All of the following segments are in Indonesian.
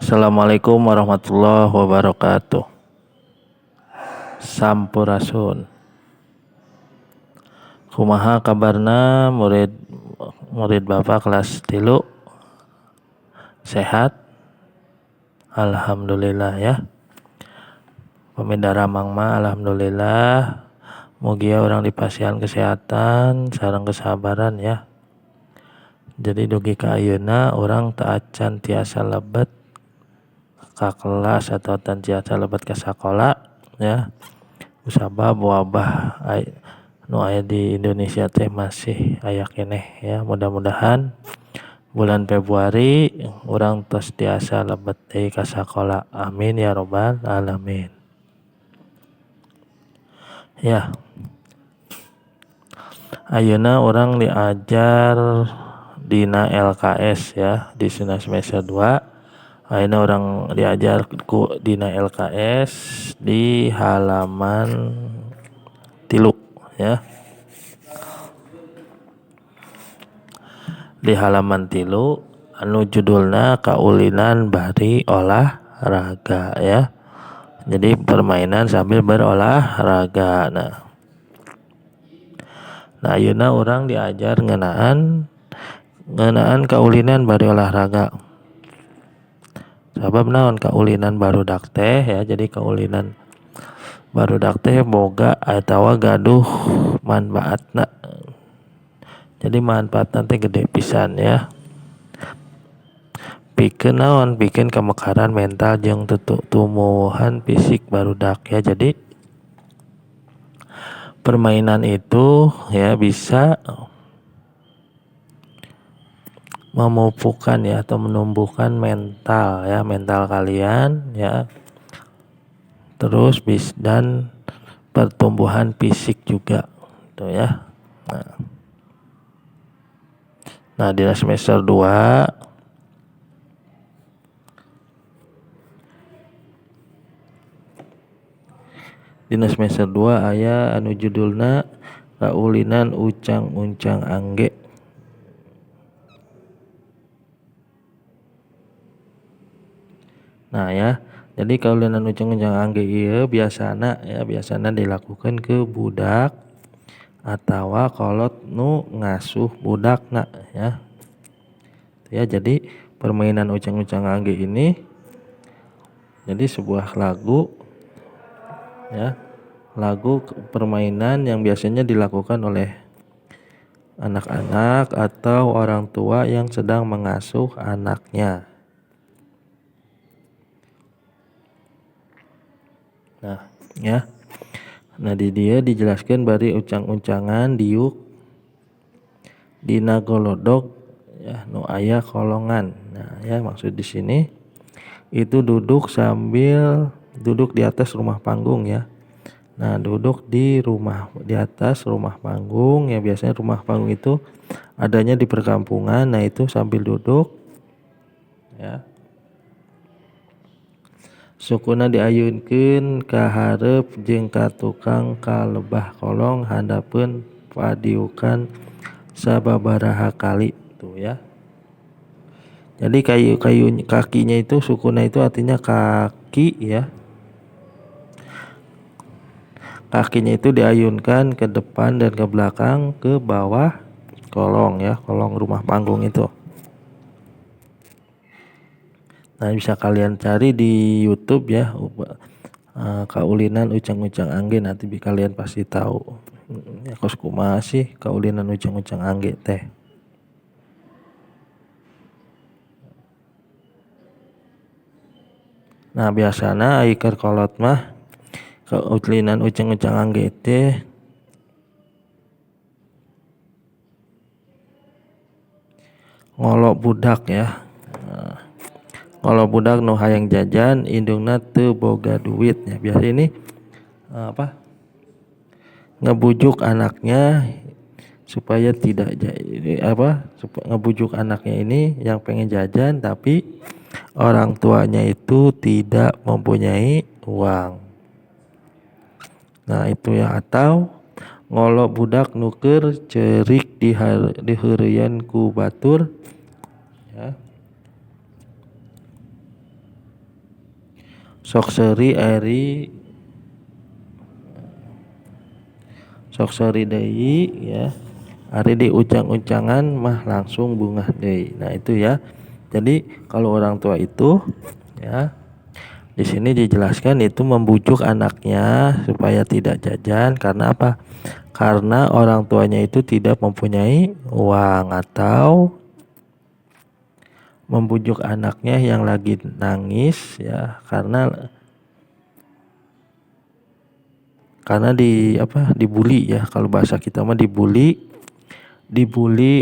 Assalamualaikum warahmatullahi wabarakatuh. Sampurasun. Kumaha kabarna murid Bapak kelas 3? Sehat? Alhamdulillah ya. Pamindara mangma alhamdulillah. Mugia orang dipasihan kesehatan sareng kesabaran ya. Jadi dugi ka ayeuna urang teu acan tiasa lebet ka kelas atau tan tiasa lebet ka sakola ya. Kusabab wabah nu aya di Indonesia teh masih aya keneh ya. Mudah-mudahan bulan Februari urang tos tiasa lebet deui ka sakola. Amin ya robbal alamin. Ya. Ayeuna urang diajar dina LKS ya di semester 2. Ayeuna urang diajar dina LKS di halaman 3 ya. Di halaman 3 anu judulna kaulinan bari olahraga ya. Jadi permainan sambil berolahraga. Nah ayeuna urang diajar ngeunaan kaulinan bari olahraga. Sabab naon kaulinan barudak teh ya. Jadi kaulinan barudak teh boga atawa gaduh manfaatna. Jadi manfaatna teh gede pisan ya. Pikeun naon? Pikeun kamekaran mental jeung tumbuhan fisik barudak ya. Jadi permainan itu ya bisa memupukkan ya atau menumbuhkan mental ya, mental kalian ya. Terus dan pertumbuhan fisik juga gitu ya. Nah di semester 2 dina semester 2 aya anu judulna kaulinan uncang-uncang angge. Nah ya, jadi kaulinan uncang-uncang angge ieu biasana dilakukan ke budak atawa kolot nu ngasuh budakna ya. Ya jadi permainan uncang-uncang angge ini jadi sebuah lagu ya. Lagu permainan yang biasanya dilakukan oleh anak-anak atau orang tua yang sedang mengasuh anaknya. Nah, ya. Nah, di dia dijelaskan bari uncang-uncangan diuk dina golodog ya nu aya kolongan. Nah, ya maksud di sini itu duduk di atas rumah panggung ya. Nah, duduk di atas rumah panggung ya, biasanya rumah panggung itu adanya di perkampungan. Nah, itu sambil duduk ya. Sukuna diayunkeun ka hareup jeung ka tukang kalebah kolong handapeun padiukan sababaraha kali tuh ya. Jadi kakinya itu sukuna itu artinya kaki ya. Kakinya itu diayunkan ke depan dan ke belakang ke bawah kolong ya, kolong rumah panggung itu. Nah, bisa kalian cari di YouTube ya, kaulinan uncang-uncang angge, nanti kalian pasti tahu. Ya kos kumaha sih kaulinan uncang-uncang angge teh. Nah, biasana ai keur kolot mah kaulinan uncang-uncang angge teh ngolo budak ya. Ngolo budak nu hayang jajan indungna teu boga duit ya. Biasa ini ngebujuk anaknya supaya ngebujuk anaknya ini yang pengen jajan tapi orang tuanya itu tidak mempunyai uang. Nah, itu ya, atau ngolo budak nuker cerik di heureuyan ku batur ya. sok seuri deui ya, ari di uncang-uncangan mah langsung bungah deui. Nah itu ya. Jadi kalau orang tua itu ya, di sini dijelaskan itu membujuk anaknya supaya tidak jajan karena apa? Karena orang tuanya itu tidak mempunyai uang, atau membujuk anaknya yang lagi nangis ya karena dibully ya, kalau bahasa kita mah dibully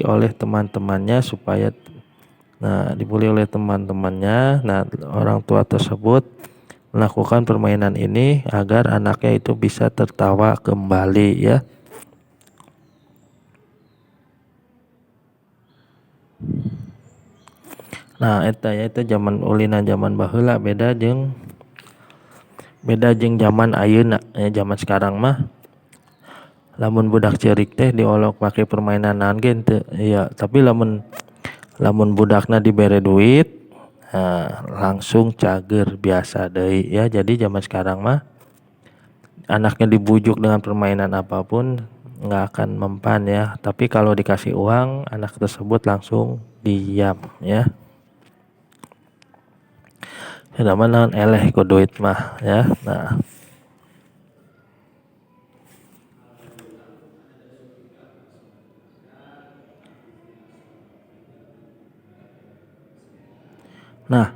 oleh teman-temannya dibully oleh teman-temannya. Nah, orang tua tersebut melakukan permainan ini agar anaknya itu bisa tertawa kembali ya. Nah, eta zaman ulina zaman baheula beda jeung zaman ayeuna. Zaman sekarang mah lamun budak ceurik teh diolok pake permainan naon ge teu ya, tapi lamun budakna dibere duit langsung cager biasa deui ya. Jadi zaman sekarang mah anaknya dibujuk dengan permainan apapun nggak akan mempan ya, tapi kalau dikasih uang anak tersebut langsung diam ya. Nama naon eleh ku duit mah ya. Nah,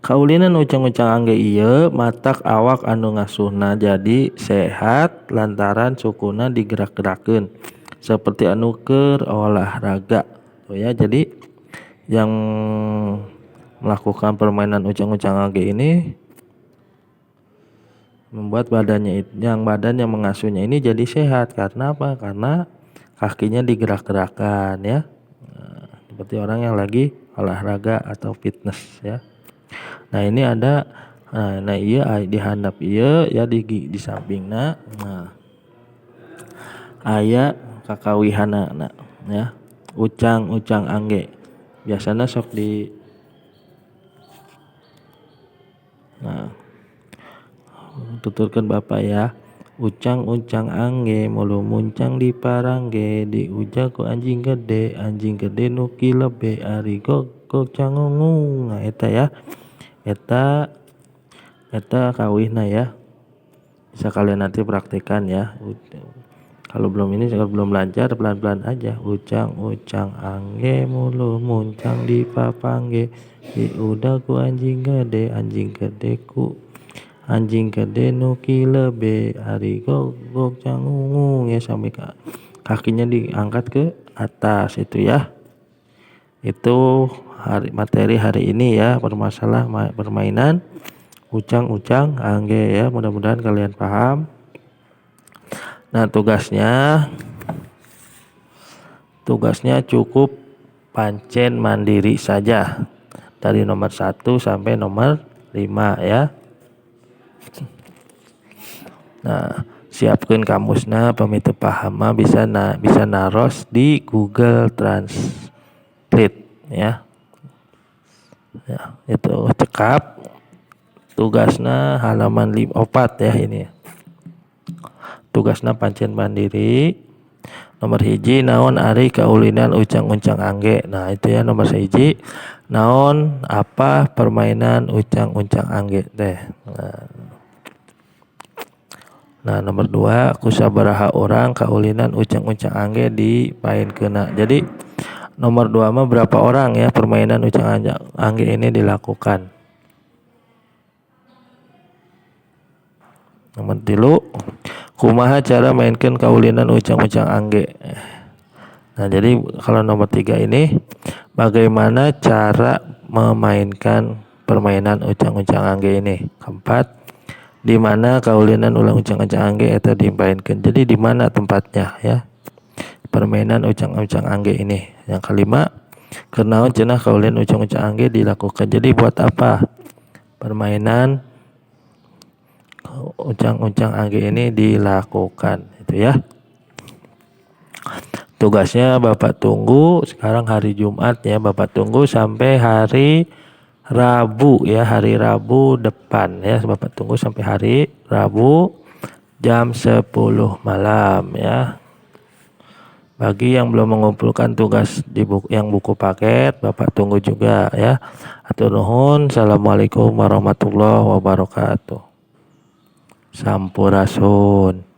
kaulinan ucang-ucang angge ieu matak awak anu ngasuhna jadi sehat lantaran sukuna digerak-gerakeun seperti anu keur olahraga tuh ya. Jadi yang melakukan permainan ucang-ucang angge ini membuat badan yang mengasuhnya ini jadi sehat. Karena apa? Karena kakinya digerak-gerakkan ya. Seperti orang yang lagi olahraga atau fitness ya. Nah ini ada iya di handap iya ya di sampingna. Nah aya kakawihana ya, ucang angge biasanya sok di tuturkan bapak ya. Ucang angge mulu muncang di parangge, di ujak ku anjing gede nuki lebe ari gok cangungung. Nah eta ya, eta kawihna ya, bisa kalian nanti praktekkan ya. Kalau belum lancar pelan-pelan aja. Ucang angge mulu muncang di papangge, di udah ku anjing gede ku anjing gede nuki lebe ari gok cangungung ya, sampai kakinya diangkat ke atas itu ya. Itu materi hari ini ya, permainan ucang angge ya, mudah-mudahan kalian paham. Nah tugasnya cukup pancen mandiri saja dari nomor 1 sampai nomor 5 ya. Nah siapkan kamusna, pamitu paham bisa naros di Google Translate ya. Itu cekap tugasna halaman 4 ya. Ini tugasna pancen mandiri. Nomor hiji, naon ari kaulinan ucang-ucang angge. Nah itu ya nomor 1, naon apa permainan ucang-ucang angge teh. Nah nomor 2, kusabaraha orang kaulinan ucang-ucang angge dipaenkeuna. Jadi nomor 2 mah berapa orang ya permainan ucang angge ini dilakukan. Nomor 3, kumaha cara mainkan kaulinan ucang-ucang angge. Nah jadi kalau nomor 3 ini, bagaimana cara memainkan permainan ucang-ucang angge ini. Keempat, di mana kaulinan ulang ucang-ucang angge eta dimainkan. Jadi di mana tempatnya ya permainan ucang-ucang angge ini. Yang kelima, kenaon cenah kaulinan ucang-ucang angge dilakukan. Jadi buat apa permainan ucang-ucang angge ini dilakukan itu ya. Tugasnya Bapak tunggu sekarang hari Jumat ya, Bapak tunggu sampai hari Rabu ya, hari Rabu depan ya. Bapak tunggu sampai hari Rabu jam 10 malam ya. Bagi yang belum mengumpulkan tugas di buku paket, Bapak tunggu juga ya. Atur nuhun. Assalamualaikum warahmatullahi wabarakatuh. Sampurasun.